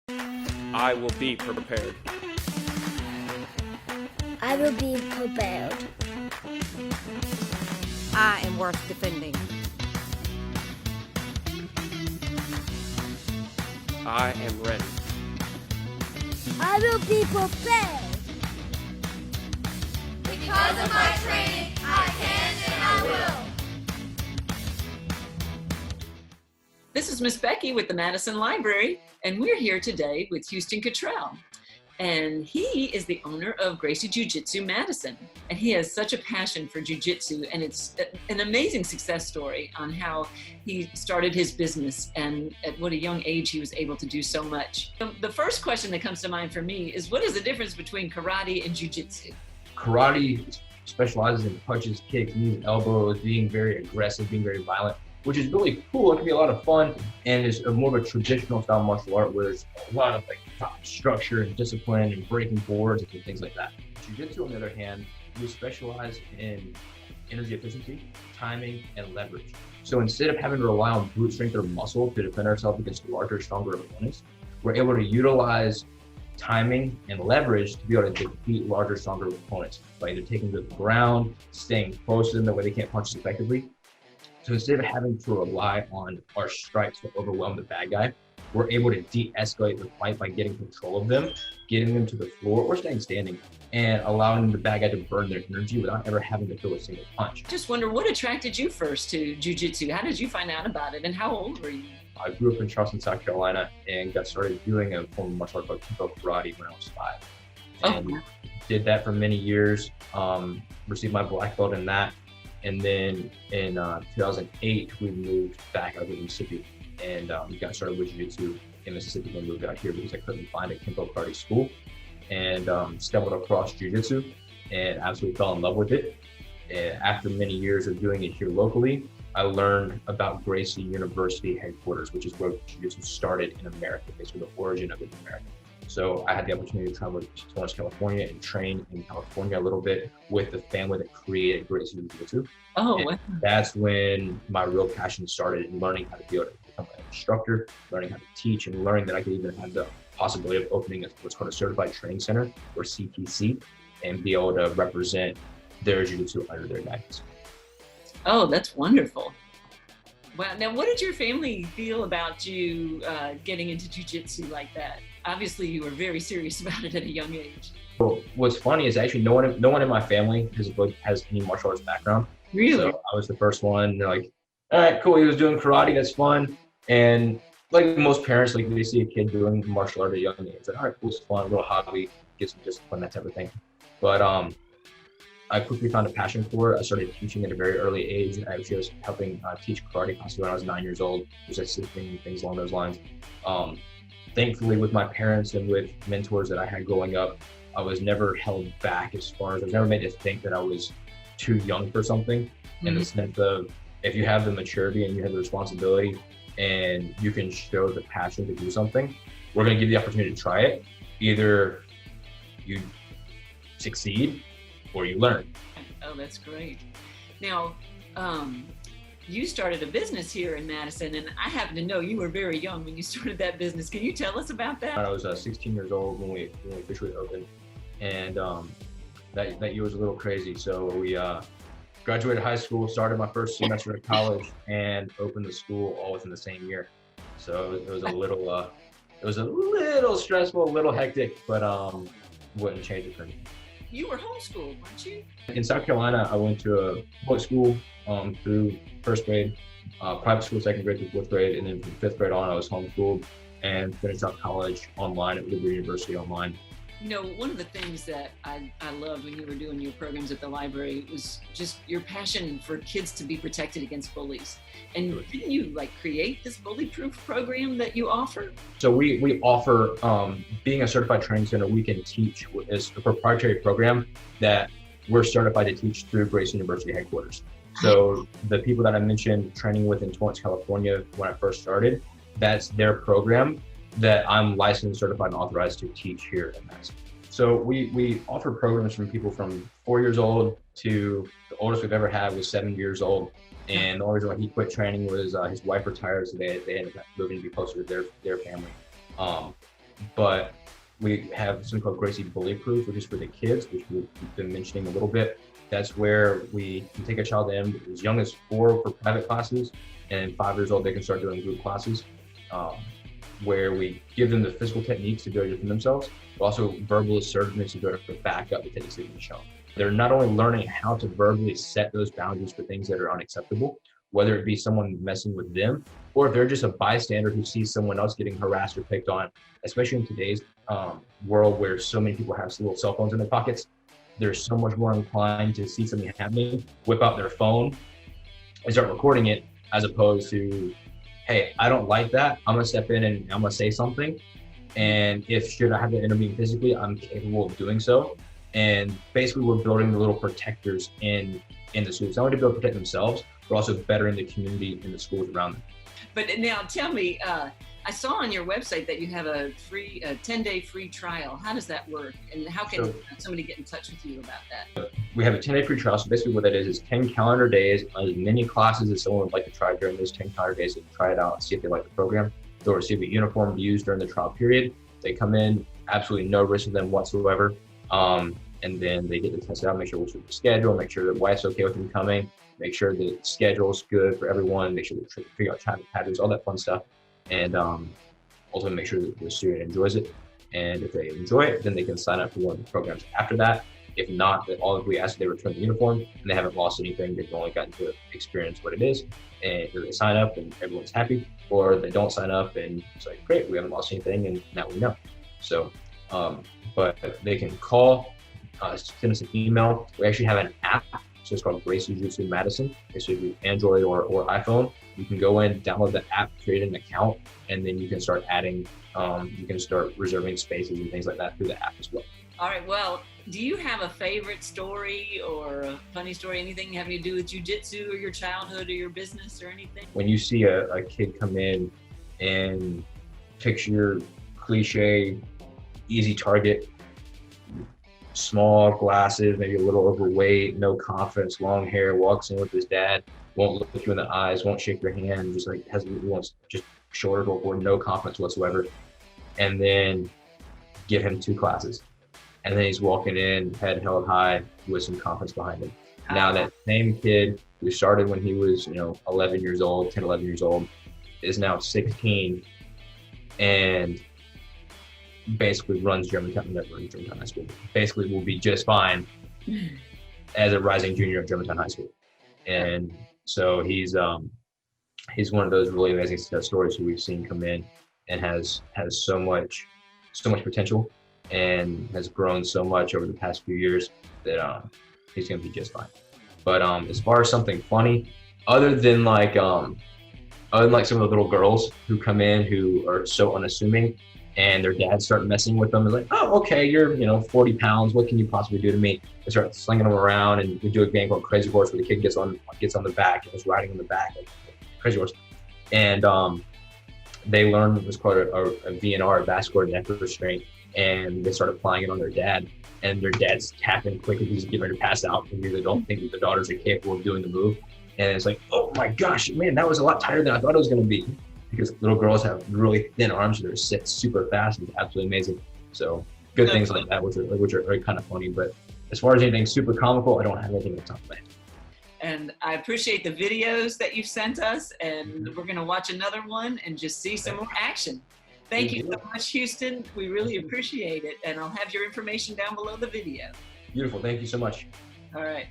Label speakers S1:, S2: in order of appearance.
S1: I will be prepared.
S2: I will be prepared.
S3: I am worth defending.
S1: I am ready.
S2: I will be prepared.
S4: Because of my training, I can and I will.
S5: This is Miss Becky with the Madison Library, and we're here today with Houston Cotrell. And he is the owner of Gracie Jiu-Jitsu Madison. And he has such a passion for Jiu-Jitsu, and it's an amazing success story on how he started his business and at what a young age he was able to do so much. The first question that comes to mind for me is, what is the difference between karate and Jiu-Jitsu?
S6: Karate specializes in punches, kicks, knees, elbows, being very aggressive, being very violent, which is really cool. It can be a lot of fun, and it's more of a traditional style martial art where there's a lot of structure and discipline and breaking boards and things like that. Jiu-Jitsu, on the other hand, we specialize in energy efficiency, timing, and leverage. So instead of having to rely on brute strength or muscle to defend ourselves against larger, stronger opponents, we're able to utilize timing and leverage to be able to defeat larger, stronger opponents by either taking them to the ground, staying close to them, that way they can't punch us effectively. So instead of having to rely on our strikes to overwhelm the bad guy, we're able to de-escalate the fight by getting control of them, getting them to the floor or staying standing, and allowing the bad guy to burn their energy without ever having to throw a single punch.
S5: Just wonder, what attracted you first to Jiu-Jitsu? How did you find out about it, and how old were you?
S6: I grew up in Charleston, South Carolina, and got started doing a form of martial art called Kempo Karate when I was 5. And did that for many years, received my black belt in that. And then in 2008, we moved back out of Mississippi and got started with Jiu-Jitsu in Mississippi when we moved out here because I couldn't find a Kempo Karate school, and stumbled across Jiu-Jitsu and absolutely fell in love with it. And after many years of doing it here locally, I learned about Gracie University headquarters, which is where Jiu-Jitsu started in America, basically the origin of it in America. So I had the opportunity to travel to Torrance, California and train in California a little bit with the family that created Gracie Jiu-Jitsu.
S5: Oh,
S6: wow. That's when my real passion started in learning how to be able to become an instructor, learning how to teach, and learning that I could even have the possibility of opening what's called a certified training center, or CTC, and be able to represent their Jiu-Jitsu under their guidance.
S5: Oh, that's wonderful. Wow. Now, what did your family feel about you getting into Jiu-Jitsu like that? Obviously, you were very serious about it at a young age.
S6: Well, what's funny is actually no one in my family has any martial arts background.
S5: Really?
S6: So I was the first one. They're like, all right, cool. He was doing karate. That's fun. And like most parents, like they see a kid doing martial art at a young age. It's like, all right, cool, it's fun, a little hobby, get some discipline, that type of thing. But I quickly found a passion for it. I started teaching at a very early age. I actually was helping teach karate classes when I was 9 years old, just assisting and things along those lines. Thankfully, with my parents and with mentors that I had growing up, I was never held back as far as I was never made to think that I was too young for something. In the sense of, if you have the maturity and you have the responsibility and you can show the passion to do something, we're going to give you the opportunity to try it. Either you succeed or you learn.
S5: Oh, that's great. Now, you started a business here in Madison, and I happen to know you were very young when you started that business. Can you tell us about that?
S6: I was 16 years old when we officially opened, and that year was a little crazy. So we graduated high school, started my first semester of college, and opened the school all within the same year. So it was a little stressful, a little hectic, but wouldn't change it for me.
S5: You were homeschooled, weren't you?
S6: In South Carolina, I went to a public school through first grade, private school, second grade through fourth grade, and then from fifth grade on, I was homeschooled and finished up college online at Liberty University online.
S5: You know, one of the things that I loved when you were doing your programs at the library was just your passion for kids to be protected against bullies. And didn't you create this bully-proof program that you offer?
S6: So we offer, being a certified training center, we can teach as a proprietary program that we're certified to teach through Gracie University headquarters. So the people that I mentioned training with in Torrance, California, when I first started, that's their program that I'm licensed, certified, and authorized to teach here in Madison. So we offer programs from people from 4 years old to the oldest we've ever had was 7 years old. And the only reason why he quit training was his wife retired, so they ended up moving to be closer to their family. But we have something called Gracie Bully Proof, which is for the kids, which we've been mentioning a little bit. That's where we can take a child in as young as 4 for private classes, and 5 years old, they can start doing group classes, where we give them the physical techniques to be able to defend themselves, but also verbal assertiveness to be able to back up the techniques they've been shown. They're not only learning how to verbally set those boundaries for things that are unacceptable, whether it be someone messing with them, or if they're just a bystander who sees someone else getting harassed or picked on, especially in today's world where so many people have little cell phones in their pockets. They're so much more inclined to see something happening, whip out their phone and start recording it, as opposed to, hey, I don't like that. I'm gonna step in and I'm gonna say something. And if should I have to intervene physically, I'm capable of doing so. And basically we're building the little protectors in the schools, not only to be able to protect themselves, but also bettering the community and the schools around them.
S5: But now tell me, I saw on your website that you have a 10-day free trial. How does that work? And how can somebody get in touch with you about that?
S6: We have a 10-day free trial. So basically what that is 10 calendar days, as many classes as someone would like to try during those 10 calendar days, to try it out and see if they like the program. They'll receive a uniform to use during the trial period. They come in, absolutely no risk to them whatsoever. And then they get to test it out, make sure we'll the schedule, make sure the wife's okay with them coming, make sure the schedule's good for everyone, make sure they figure out traffic patterns, all that fun stuff. And also make sure that the student enjoys it. And if they enjoy it, then they can sign up for one of the programs after that. If not, then all we ask is they return the uniform and they haven't lost anything. They've only gotten to experience what it is. And if they sign up and everyone's happy, or they don't sign up and it's like, great, we haven't lost anything and now we know. So, but they can call, send us an email. We actually have an app. So it's called Gracie JiuJitsu Madison. So if you Android or iPhone, you can go in, download the app, create an account, and then you can start adding, you can start reserving spaces and things like that through the app as well.
S5: All right, well, do you have a favorite story or a funny story, anything having to do with jiu-jitsu or your childhood or your business or anything?
S6: When you see a kid come in and picture your cliche, easy target, small glasses, maybe a little overweight, no confidence, long hair, walks in with his dad, won't look you in the eyes, won't shake your hand, just like wants just shoulder or no confidence whatsoever. And then give him 2 classes. And then he's walking in, head held high with some confidence behind him. Now that same kid who started when he was, 11 years old, 10, 11 years old, is now 16 and basically runs Germantown High School. Basically will be just fine as a rising junior of Germantown High School. And so he's one of those really amazing success stories who we've seen come in and has so much potential and has grown so much over the past few years that he's gonna be just fine. But as far as something funny, other than like some of the little girls who come in who are so unassuming and their dads start messing with them, it's like, oh, okay, you're 40 pounds, what can you possibly do to me? They start slinging them around, and we do a game called Crazy Horse where the kid gets on the back and is riding on the back like Crazy Horse. And they learn what's called a VNR, a vascular neck restraint, and they start applying it on their dad, and their dad's tapping quick as he's getting ready to pass out because they don't think that the daughters are capable of doing the move. And it's like, oh my gosh, man, that was a lot tighter than I thought it was going to be. Because little girls have really thin arms, they're sit super fast, and it's absolutely amazing. So good things like that, which are very kind of funny. But as far as anything super comical, I don't have anything to talk about.
S5: And I appreciate the videos that you've sent us, and we're going to watch another one and just see some more action. Thank you so much, Houston. We really appreciate it. And I'll have your information down below the video.
S6: Beautiful. Thank you so much.
S5: All right.